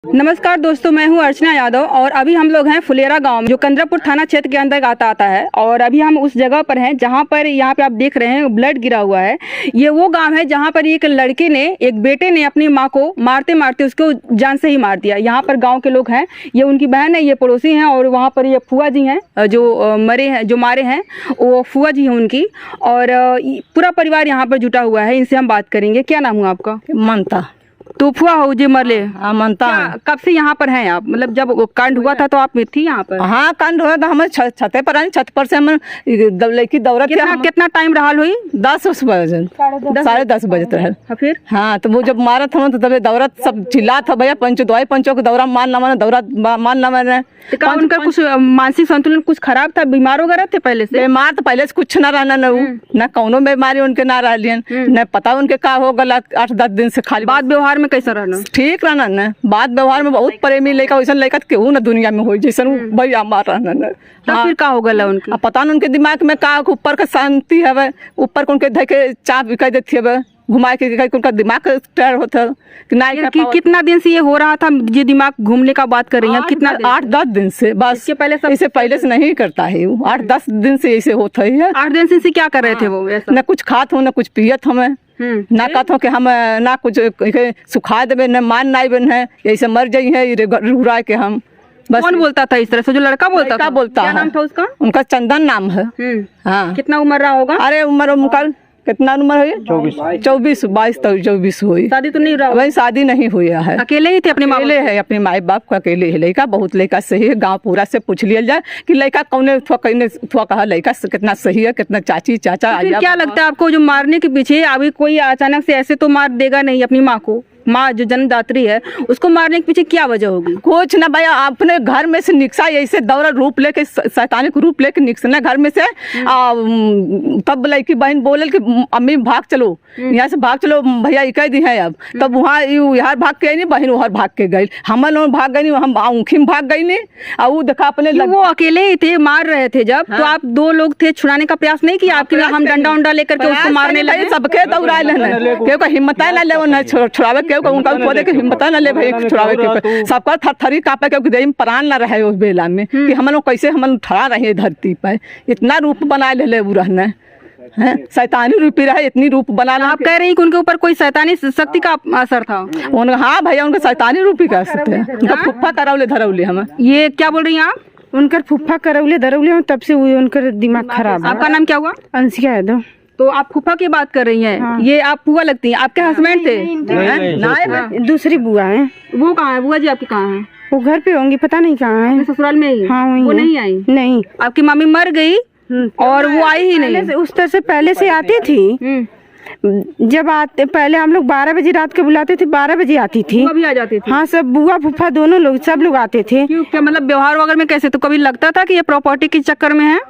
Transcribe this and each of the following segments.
नमस्कार दोस्तों, मैं हूं अर्चना यादव और अभी हम लोग हैं फुलेरा गांव में, जो कंदरापुर थाना क्षेत्र के अंतर्गत आता है। और अभी हम उस जगह पर हैं जहां पर यहाँ पे आप देख रहे हैं ब्लड गिरा हुआ है। ये वो गांव है जहां पर एक लड़के ने, एक बेटे ने अपनी मां को मारते मारते उसको जान से ही मार दिया। यहाँ पर गाँव के लोग हैं, ये उनकी बहन है, ये पड़ोसी हैं और वहाँ पर ये फुआ जी हैं जो मरे हैं, जो मारे हैं वो फुआ जी हैं उनकी। और पूरा परिवार यहाँ पर जुटा हुआ है। इनसे हम बात करेंगे। क्या नाम हुआ आपका? मनता। तो फुआ हो जे मरले? हाँ मनता। कब से यहाँ पर हैं आप? मतलब जब वो कांड हुआ था तो आप थी यहाँ पर? हाँ कांड हुआ था, हम छते पर आए, छत पर से हम लड़की दौड़त कितना टाइम रहा हुई? 10 बजे, 10:30 बजे रहे। फिर हाँ तो वो जब मारा था तो तब दौड़त सब चिल्ला था, भैया पंचो दवाई पंचो को दौरा मान न माने, दौरा मान न माने। उनका कुछ मानसिक संतुलन कुछ खराब था? बीमार वगैरह थे पहले से? बीमार तो पहले से कुछ ना रहना, न कौनो बीमारी उनके ना रहियन, न पता उनके का हो गला 8-10 दिन से। खाली बात व्यवहार में कैसा रहना? ठीक रहना न, बात व्यवहार में बहुत प्रेमी लड़का, वैसा लड़का केहू न दुनिया में हो जैसा भैया मार रहना न। हाँ। फिर का हो गला उनके? पता न उनके दिमाग में का ऊपर का शांति है, ऊपर को उनके धके चाप कह देती है, घुमा के उनका दिमाग तैयार होता कि कितना दिन से ये हो रहा था? ये दिमाग घूमने का बात कर रही है? कितना? 8-10 दिन से बस। इसके पहले इसे पहले से नहीं करता है, 8-10 दिन से ऐसे होता है। 8 दिन से क्या कर रहे थे वो? न कुछ खात हो न कुछ पियत हमें, ना कहते कि हम ना कुछ सुखा देवे, न मान नाइबन है, ऐसे मर जाई है रुराए के हम। बस कौन बोलता था इस तरह से? जो लड़का बोलता था? क्या नाम था उसका? उनका चंदन नाम है। हाँ। कितना उम्र रहा होगा? अरे उम्र उनका कितना उम्र हुई? 24-22 हुई। शादी तो नहीं रहा? वही शादी नहीं हुई है। अकेले ही थे? अपने अकेले है, अपने माई बाप का अकेले है। लड़का बहुत लड़का सही है, गांव पूरा से पूछ लिया जाए कि लड़का कौन कहा लड़का कितना सही है, कितना चाची चाचा। क्या लगता है आपको, जो मारने के पीछे अभी कोई अचानक से ऐसे तो मार देगा नहीं अपनी माँ को? माँ जो जन्मदात्री है उसको मारने के पीछे क्या वजह होगी? कुछ ना भैया, अपने घर में से निकसा ऐसे दौरा रूप लेके, शैतानिक रूप लेके निकसना घर में से। तब लड़की बहन बोले कि अम्मी भाग चलो, यहाँ से भाग चलो भैया, कह दी है। अब तब वहाँ यहाँ भाग के नहीं, बहन वहाँ भाग के गई, हम लोग भाग गई, हम ऊखी में भाग गई नहीं। और वो देखा अपने वो अकेले ही थे, मार रहे थे जब। हाँ। तो आप 2 लोग थे, छुड़ाने का प्रयास नहीं किया आपके? हम डंडा उंडा लेकर के उसको मारने लगे? सबके दौड़ा लेना, क्यों हिम्मत ना ले छुड़ावे के, उनका पौधे के हिम्मत ना ले भाई छुड़ावे के। सबका थरथरी कापे, क्योंकि देह में प्राण ना रहे उस बेला में कि हम लोग कैसे हम ठड़ा रहे धरती पर। इतना रूप बना ले वो रहना है, शैतानी रूपी रहे, इतनी रूप बनाना। आप कह रही हैं कि उनके ऊपर कोई शैतानी शक्ति का असर था? हाँ भैया, उनका शैतानी रूपी का असर है। उनका फुफ्फा करौले धरौले हम। ये क्या बोल रही हैं आप? उनका फुफ्फा करौले धरौले, तब से उनका दिमाग खराब है। आपका नाम क्या हुआ? अंशिका यादव। तो आप फूफा की बात कर रही हैं? हाँ। ये आप बुआ लगती हैं? आपके हस्बैंड थे? नहीं, दूसरी बुआ है। वो कहाँ है? बुआ जी आपकी कहाँ है? वो घर पे होंगी, पता नहीं कहाँ है। ससुराल में ही? हाँ वो नहीं आई? नहीं। आपकी मम्मी मर गई और वो आई ही नहीं? उस तरह से पहले से आती थी। जब आते पहले हम लोग 12 बजे रात को बुलाते थे, 12 बजे आती थी। बुआ भी आ जाती थी? हाँ, सब बुआ फूफा दोनों लोग, सब लोग आते थे। क्यों? क्या मतलब व्यवहार वगैरह में कैसे? तो कभी लगता था कि ये प्रॉपर्टी के चक्कर में है?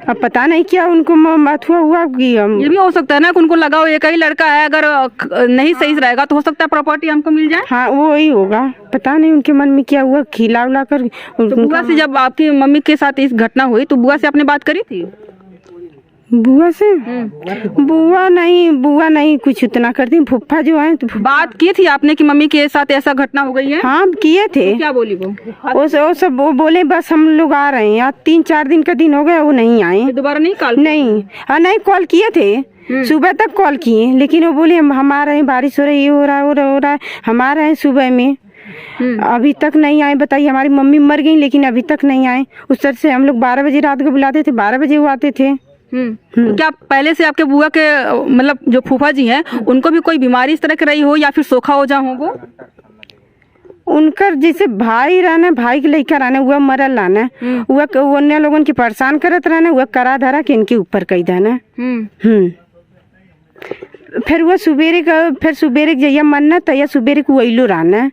अब पता नहीं क्या उनको मथुआ हुआ कि ये भी हो सकता है ना कि उनको लगा हो एक ही लड़का है, अगर नहीं सही रहेगा तो हो सकता है प्रॉपर्टी हमको मिल जाए। हाँ वो ही होगा, पता नहीं उनके मन में क्या हुआ, खिला उला कर। तो बुआ से जब आपकी मम्मी के साथ इस घटना हुई तो बुआ से आपने बात करी थी? बुआ से? बुआ नहीं कुछ उतना करती। फुफ्फा जो है तो बात की थी आपने कि मम्मी के साथ ऐसा घटना हो गई है? हाँ किए थे। तो क्या बोली वो? वो सब वो बोले बस हम लोग आ रहे हैं। 3-4 दिन का दिन हो गया, वो नहीं आए। दोबारा नहीं कॉल? नहीं। हाँ नहीं, कॉल किए थे, सुबह तक कॉल किए, लेकिन वो बोले हम आ रहे हैं, बारिश हो रही है, हो रहा है, हम आ रहे हैं सुबह में। अभी तक नहीं आए। बताइए, हमारी मम्मी मर गई लेकिन अभी तक नहीं आए। उस तरह से हम लोग 12 बजे रात को बुलाते थे, 12 बजे वो आते थे। तो क्या पहले से आपके बुआ के, मतलब जो फूफा जी हैं, उनको भी कोई बीमारी इस तरह की रही हो या फिर सोखा हो जा हो? वो उनका जैसे भाई रहना, भाई के लेकर रहना, वह मरल रहना, वह अन्य लोगन के परेशान करत रहना, वह करा धरा के इनके ऊपर कही देना। फिर वो सुबेरे जैया मनना तैया सुबेरे को वैलो रहना,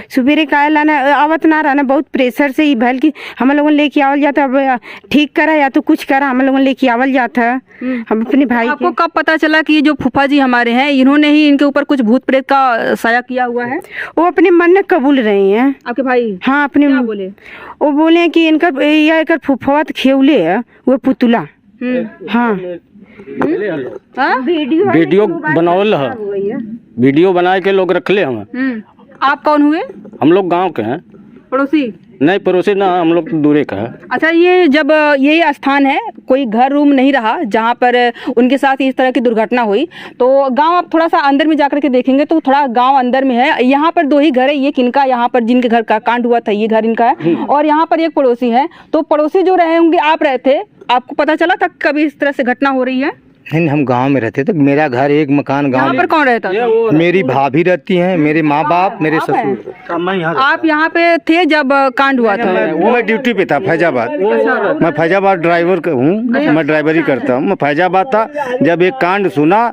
सुबेरे का लाना आवत ना रहना। बहुत प्रेशर से ही भल कि हम लोगों लेके आवल जाता, अब ठीक करा या तो कुछ करा, हम लोगों लेके आवल जाता। हम अपने भाई आपको कब पता चला कि ये जो फूफा जी हमारे हैं, इन्होंने ही इनके ऊपर कुछ भूत प्रेत का साया किया हुआ है? वो अपने मन में कबूल रहे हैं। आपके भाई? हाँ अपने। क्या बोले? वो बोले कि इनका फूफा खेवले है, वो पुतला। हाँ वीडियो बनावल है, वीडियो बना के लोग रख ले हम। आप कौन हुए? हम लोग गांव के हैं। पड़ोसी? नहीं पड़ोसी ना, हम लोग दूरे का है। अच्छा, ये जब यही स्थान है, कोई घर रूम नहीं रहा जहाँ पर उनके साथ इस तरह की दुर्घटना हुई, तो गांव आप थोड़ा सा अंदर में जाकर के देखेंगे तो थोड़ा गांव अंदर में है। यहाँ पर 2 ही घर है, ये किनका, यहाँ पर जिनके घर का कांड हुआ था ये घर इनका है, और यहाँ पर एक पड़ोसी है। तो पड़ोसी जो रहे होंगे, आप रहे थे, आपको पता चला था कभी इस तरह से घटना हो रही है? नहीं, हम गांव में रहते थे। मेरा घर एक मकान गांव यहाँ पर कौन रहता था? मेरी भाभी रहती हैं, मेरे माँ बाप, मेरे ससुर। आप यहाँ पे थे जब कांड हुआ था? मैं ड्यूटी पे था फैजाबाद। मैं फैजाबाद ड्राइवर हूँ, मैं ड्राइवरी करता हूँ। मैं फैजाबाद था, जब एक कांड सुना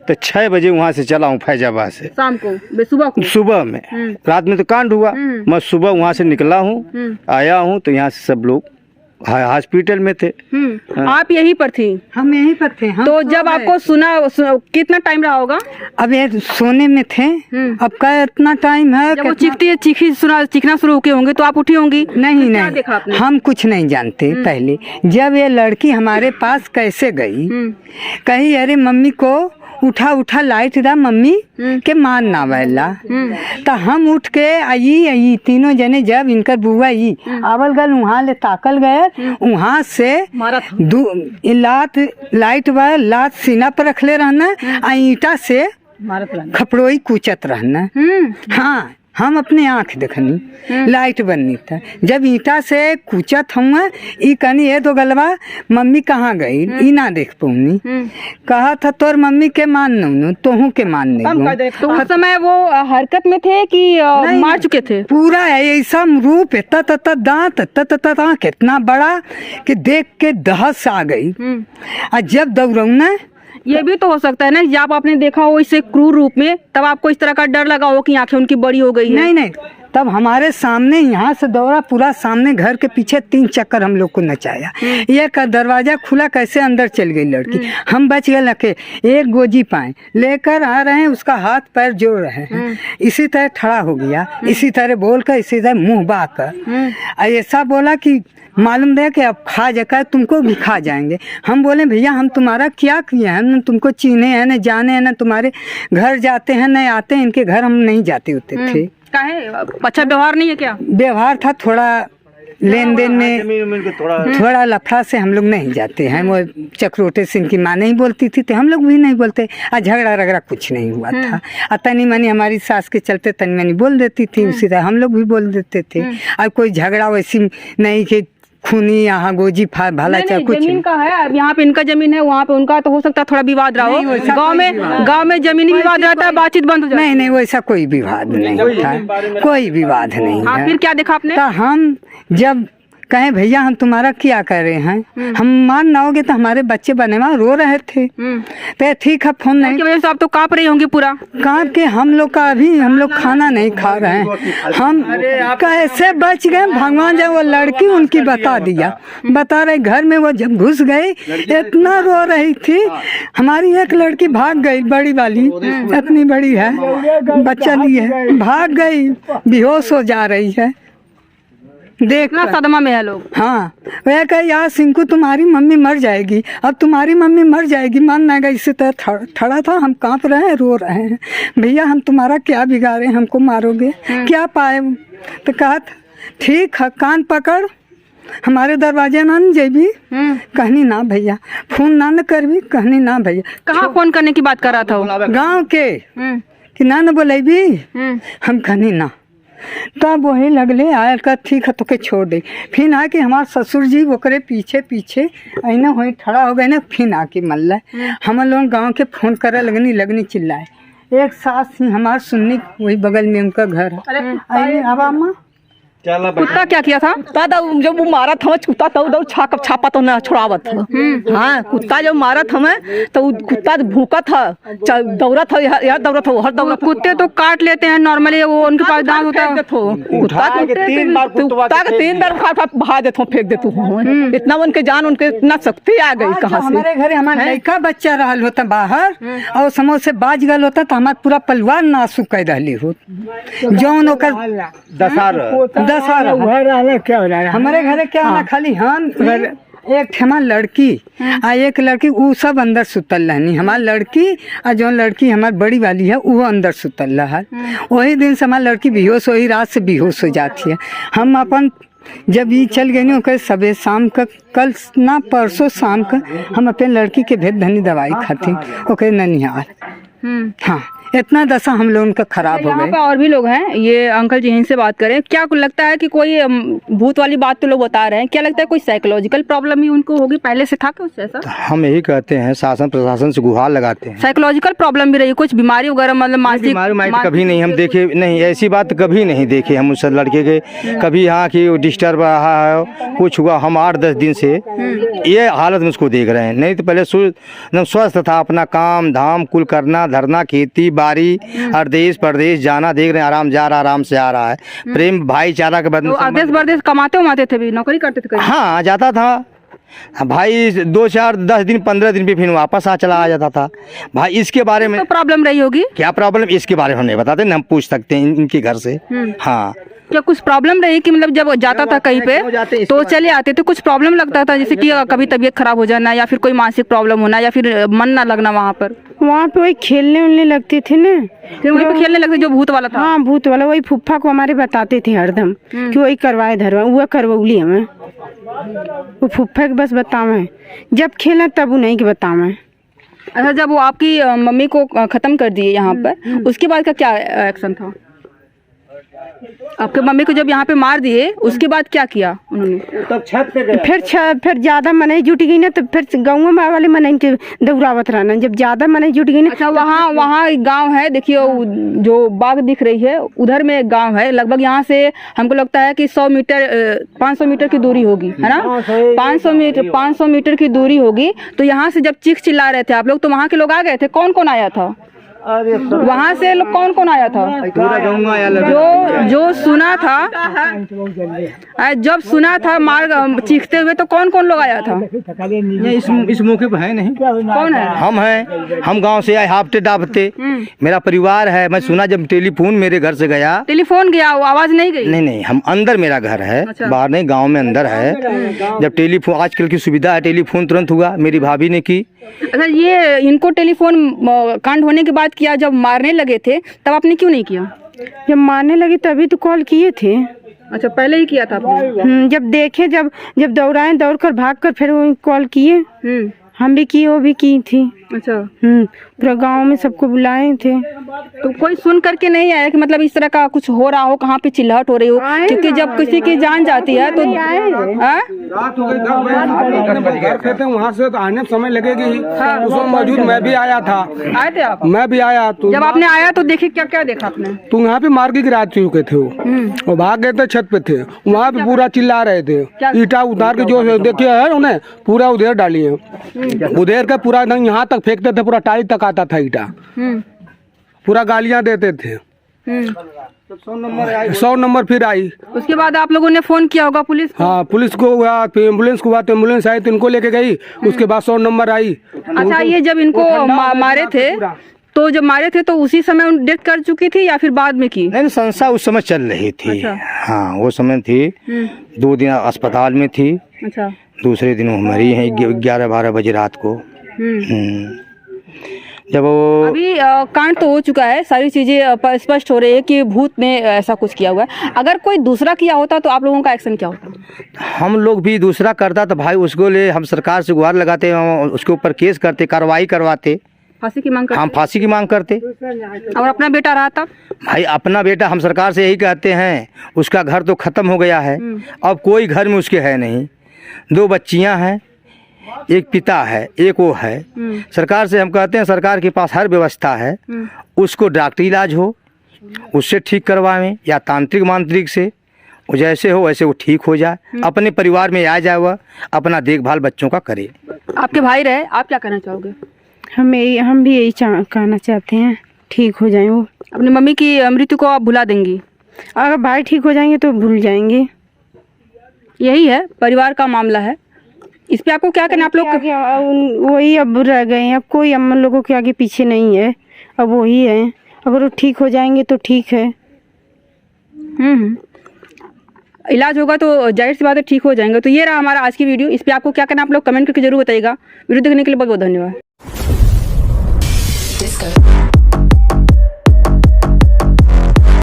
तो 6 बजे वहाँ से चला हूँ फैजाबाद से। शाम को? सुबह को? सुबह में, रात में तो कांड हुआ। मैं सुबह वहाँ से निकला हूँ, आया हूँ तो यहाँ से सब लोग हॉस्पिटल में थे। आप यहीं पर थी? हम यहीं पर थे। तो जब आपको सुना कितना टाइम रहा होगा? अब ये सोने में थे। अब का इतना टाइम है? जब वो चीखना शुरू होके होंगे तो आप उठी होंगी? नहीं क्या देखा नहीं, आपने? हम कुछ नहीं जानते। पहले जब ये लड़की हमारे पास कैसे गई, कही अरे मम्मी को उठा उठा लाइट दा मम्मी के मान ना वाला। तो हम उठ के आई तीनों जने, जब इनकर बुआ आई आवल गल वहाँ ले ताकल गए, वहाँ से लात लाइट व लात सीना पर रखले रहना, ईटा से खपड़ोई कूचत रहना। हाँ, हम अपने आँख देखनी, लाइट बननी था। जब ईटा से कूचत हुआ, ई कहनी ये तो गलबा मम्मी कहाँ गई, ई ना देख पाऊनी। कहा था तोर मम्मी के मान नू तोहू के मान नहीं। तो उस समय वो हरकत में थे कि मार चुके थे? पूरा ऐसा रूप है, तत दांत तत कितना बड़ा कि देख के दहस आ गई। और जब दौड़ना, ये भी तो हो सकता है ना, जब आपने देखा हो इसे क्रूर रूप में, तब आपको इस तरह का डर लगा हो कि आंखें उनकी बड़ी हो गई है? नहीं, तब हमारे सामने यहाँ से दौड़ा, पूरा सामने घर के पीछे 3 चक्कर हम लोग को नचाया। ये का दरवाजा खुला, कैसे अंदर चल गई लड़की। हम बच गए, लके एक गोजी पाए लेकर आ रहे हैं, उसका हाथ पैर जोड़ रहे हैं, इसी तरह खड़ा हो गया, इसी तरह बोल कर, इसी तरह मुँह बा कर ऐसा बोला कि मालूम है कि अब खा जाकर तुमको भी खा जाएंगे। हम बोले भैया हम तुम्हारा क्या किया है, न तुमको चीने हैं न जाने हैं, न तुम्हारे घर जाते हैं न आते हैं, इनके घर हम नहीं जाते होते थे। काहे? अच्छा व्यवहार नहीं है क्या? व्यवहार था थोड़ा, लेन देन में थोड़ा लफड़ा से हम लोग नहीं जाते हैं। वो चक्रोटे से इनकी माँ नहीं बोलती थी तो हम लोग भी नहीं बोलते। झगड़ा रगड़ा कुछ नहीं हुआ था। तनी मनी हमारी सास के चलते तनी मनी बोल देती थी, उसी तरह हम लोग भी बोल देते थे। और कोई झगड़ा वैसी नहीं कि खूनी यहाँ गोजी भाला चाहे कुछ। जमीन का है, अब यहाँ पे इनका जमीन है, वहाँ पे उनका, तो हो सकता है थोड़ा विवाद रहा हो। गांव में जमीनी विवाद रहता है, बातचीत बंद हो जाती है। नहीं, वैसा कोई विवाद नहीं था, कोई विवाद नहीं। हाँ, फिर क्या देखा आपने? तो हम जब कहे भैया हम तुम्हारा क्या कर रहे हैं, हम मान ना होगे तो हमारे बच्चे बने वहाँ रो रहे थे। तो ठीक है, फोन नहीं की वजह से आप तो कांप रही होंगी पूरा। कांप के हम लोग का अभी हम लोग खाना नहीं खा रहे हैं। हम कैसे बच गए भगवान, जब वो लड़की उनकी बता रहे घर में, वो जब घुस गई इतना रो रही थी। हमारी एक लड़की भाग गई, बड़ी वाली, इतनी बड़ी है, बच्चा लिए भाग गई, बेहोश हो जा रही है। देखना सदमा में है लोग। हाँ, वह कहे यार सिंकू तुम्हारी मम्मी मर जाएगी, अब तुम्हारी मम्मी मर जाएगी, मान ना गई। इसी तरह खड़ा था, हम कांप रहे हैं, रो रहे हैं, भैया हम तुम्हारा क्या बिगाड़े, हमको मारोगे क्या पाए। तो कहा ठीक है, कान पकड़, हमारे दरवाजे ना न जेबी। कहनी ना भैया, फोन ना न करबी। कहनी ना भैया। कहाँ फोन करने की बात कर रहा था वो? गाँव के कि ना न बोलेबी। हम कहनी ना, तब वही लगले आयल का ठीक है तो के छोड़ दे। फिर आके हमारे ससुर जी ओकरे पीछे ऐना वही खड़ा हो गए ना। फिर आके मल्ला हम लोग गांव के फोन करे लगनी चिल्लाए। एक सास ही हमारे सुननी, वही बगल में उनका घर है। अब अम्मा कुत्ता क्या किया था? जब वो मारा था कुत्ता तो छापा तो ना छोड़ावत था। हाँ, कुत्ता जब मारा था तो कुत्ता भूखा था, दौड़ा था, यार दौड़ा था, हर दौड़ा। कुत्ते तो काट लेते हैं नॉर्मली, वो उनके पास दांत होता है। कुत्ता के 3 बार भाग देते, फेंक देते। इतना उनके जान, उनके इतना शक्ति आ गई कहाँ से। हमारे घर हमारे लड़का बच्चा रहल होता बाहर, और समोसे से बाज गल होता तो हमारे पूरा परिवार नासु कर रही हो। जौन दशहरा हमारे घरे क्या होना, खाली हम एक थे हमार लड़की आ एक लड़की वो सब अंदर सुतल रहनी। हमार लड़की और जो लड़की हमार बड़ी वाली है वो अंदर सुतल रहा। वही दिन से हमार लड़की बेहोश, वही रात से बेहोश हो जाती है। हम अपन जब ये चल गई ओके सबे शाम का, कल ना परसों शाम का हम अपने लड़की के भेद धनी दवाई खाती ओके ननिहाल। हाँ, इतना दशा हम लोगों का खराब हो यहाँ गई। पे और भी लोग हैं, ये अंकल जी इनसे बात करें। क्या कुछ लगता है कि कोई भूत वाली बात तो लोग बता रहे हैं, क्या लगता है कोई साइकोलॉजिकल प्रॉब्लम ही उनको होगी, पहले से था कुछ ऐसा? हम यही कहते हैं, शासन प्रशासन से गुहार लगाते हैं। साइकोलॉजिकल प्रॉब्लम भी रही, कुछ बीमारी वगैरह, मतलब मानसिक बीमारी कभी नहीं हम देखे, नहीं ऐसी बात कभी नहीं देखे हम उस लड़के के। कभी यहाँ की डिस्टर्ब रहा है कुछ हुआ, हम 8-10 दिन से ये हालत में उसको देख रहे हैं। नहीं तो पहले एकदम स्वस्थ था, अपना काम धाम कुल करना धरना, खेती बाड़ी हर देश प्रदेश जाना, देख रहे हैं आराम जा रहा, आराम से आ रहा है। प्रेम भाईचारा के बदले तो देश परदेश कमाते उमाते थे भी, नौकरी करते थे कहीं? हाँ जाता था भाई, 2-4-10 दिन 15 दिन पे फिर वापस चला आ जाता था भाई। इसके बारे में तो प्रॉब्लम रही होगी। क्या प्रॉब्लम, इसके बारे में हम नहीं बताते, हम पूछ सकते हैं इनके घर से। हाँ, क्या कुछ प्रॉब्लम रही कि मतलब जब जाता था कहीं पे तो चले आते थे, कुछ प्रॉब्लम लगता था जैसे कि कभी तबीयत खराब हो जाना या फिर कोई मानसिक प्रॉब्लम होना या फिर मन ना लगना वहाँ पर? वहाँ पे वही खेलने उलने लगते थे ना, फिर वहीं पे खेलने लगते जो भूत वाला था? हाँ भूत वाला, वही फुफ्फा को हमारे बताते थे हरदम कि वही करवाए धरवा, वो करवौली हमें, वो फुफ्फा के बस बतावे, जब खेला तब वो नहीं के बतावे। अच्छा, जब वो आपकी मम्मी को खत्म कर दिए यहाँ पर, उसके बाद का क्या एक्शन था? आपके मम्मी को जब यहाँ पे मार दिए उसके बाद क्या किया उन्होंने? तब छत पे गए। फिर ज्यादा मनाई जुट गई ना, तो फिर गाँव में वाले मनाई के दौड़ावत रहना, जब ज्यादा मनाई जुट गई ना। अच्छा, वहाँ एक गांव है, देखिए जो बाग दिख रही है उधर में एक गांव है, लगभग यहाँ से हमको लगता है कि 500 मीटर की दूरी होगी, है ना? 500 मीटर की दूरी होगी। तो यहाँ से जब चीख चिल्ला रहे थे आप लोग, तो वहाँ के लोग आ गए थे? कौन कौन आया था वहाँ से? लोग कौन कौन आया था? पूरा गाँव आया। जो सुना था, जब सुना था मार चीखते हुए, तो कौन कौन लोग आया था? इस मौके पर है नहीं। कौन है? हम हैं, हम गांव से आए हाफते डाबते, मेरा परिवार है। मैं सुना जब टेलीफोन मेरे घर से गया, टेलीफोन गया, वो आवाज नहीं गई? नहीं, हम अंदर, मेरा घर है। अच्छा। बाहर नहीं, गांव में अंदर है। जब टेलीफोन, आजकल की सुविधा है, टेलीफोन तुरंत हुआ, मेरी भाभी ने की। अच्छा, ये इनको टेलीफोन कांड होने के बाद किया, जब मारने लगे थे तब आपने क्यों नहीं किया? जब मारने लगी तभी तो कॉल किए थे। अच्छा, पहले ही किया था आपने? जब देखे, जब दौड़ाए, दौड़कर भागकर फिर वो कॉल किए। हम भी किए, वो भी की थी। अच्छा। पूरा गांव में सबको बुलाए थे। तो कोई सुन करके नहीं आया कि मतलब इस तरह का कुछ हो रहा हो, कहाँ पे चिल्लाहट हो रही हो? क्योंकि जब किसी की जान जाती है तो रात हो गई, 10 बजे घर पे थे, वहाँ से तो आने में समय लगेगी ही। उस वक्त मौजूद मैं भी आया था। आए थे आप? मैं भी आया। तो जब आपने आया तो देखे, क्या क्या देखा आपने? तो यहाँ पे मार के गिरा चुके थे वो भाग गए थे, छत पे थे, वहाँ पे पूरा चिल्ला रहे थे। ईटा उतार के जो देखे है उन्हें पूरा उधेर डाली है, उधेर के पूरा यहाँ तक फेंकते थे, पूरा टाली तक आता था ईटा, पूरा गालियां देते थे। 100 नंबर फिर आई। उसके बाद आप लोगों ने फोन किया होगा पुलिस को? हाँ, पुलिस को हुआ, फिर एम्बुलेंस को हुआ, तो एम्बुलेंस आई तो इनको लेके गई। उसके बाद 100 नंबर आई। अच्छा, ये जब इनको मारे थे, तो जब मारे थे तो उसी समय डेथ कर चुकी थी या फिर बाद में की? नहीं, संस्था उस समय चल रही थी। अच्छा। हाँ, वो समय थी, 2 दिन अस्पताल में थी। अच्छा। दूसरे दिन वो मरी है 11-12 बजे रात को। जब वो अभी कांड तो हो चुका है, सारी चीजें स्पष्ट हो रही है कि भूत ने ऐसा कुछ किया हुआ है। अगर कोई दूसरा किया होता तो आप लोगों का एक्शन क्या होता? हम लोग भी दूसरा करता तो भाई उसको ले हम सरकार से गुहार लगाते, उसके ऊपर केस करते, कार्रवाई करवाते, फांसी की मांग करते? हम फांसी की मांग करते। और अपना बेटा रहा तब? भाई अपना बेटा, हम सरकार से यही कहते हैं, उसका घर तो खत्म हो गया है, अब कोई घर में उसके है नहीं। 2 बच्चियां हैं, एक पिता है, एक वो है। सरकार से हम कहते हैं, सरकार के पास हर व्यवस्था है, उसको डॉक्टरी इलाज हो उससे ठीक करवाएं, या तांत्रिक मांत्रिक से, वो जैसे हो वैसे वो ठीक हो जाए, अपने परिवार में आ जाए, वह अपना देखभाल बच्चों का करे। आपके भाई रहे, आप क्या कहना चाहोगे? हम भी यही कहना चाहते हैं, ठीक हो जाए वो। अपनी मम्मी की मृत्यु को आप भुला देंगी? अगर भाई ठीक हो जाएंगे तो भूल जाएंगे। यही है, परिवार का मामला है, इस पे आपको क्या करना? आप लोग वही अब रह गए हैं, अब कोई हम लोगों के आगे पीछे नहीं है, अब वही है। अगर वो ठीक हो जाएंगे तो ठीक है। इलाज होगा तो जाहिर सी बात है ठीक हो जाएंगे। तो ये रहा हमारा आज की वीडियो। इस पर आपको क्या करना, आप लोग कमेंट करके जरूर बताइएगा। वीडियो देखने के लिए बहुत बहुत धन्यवाद।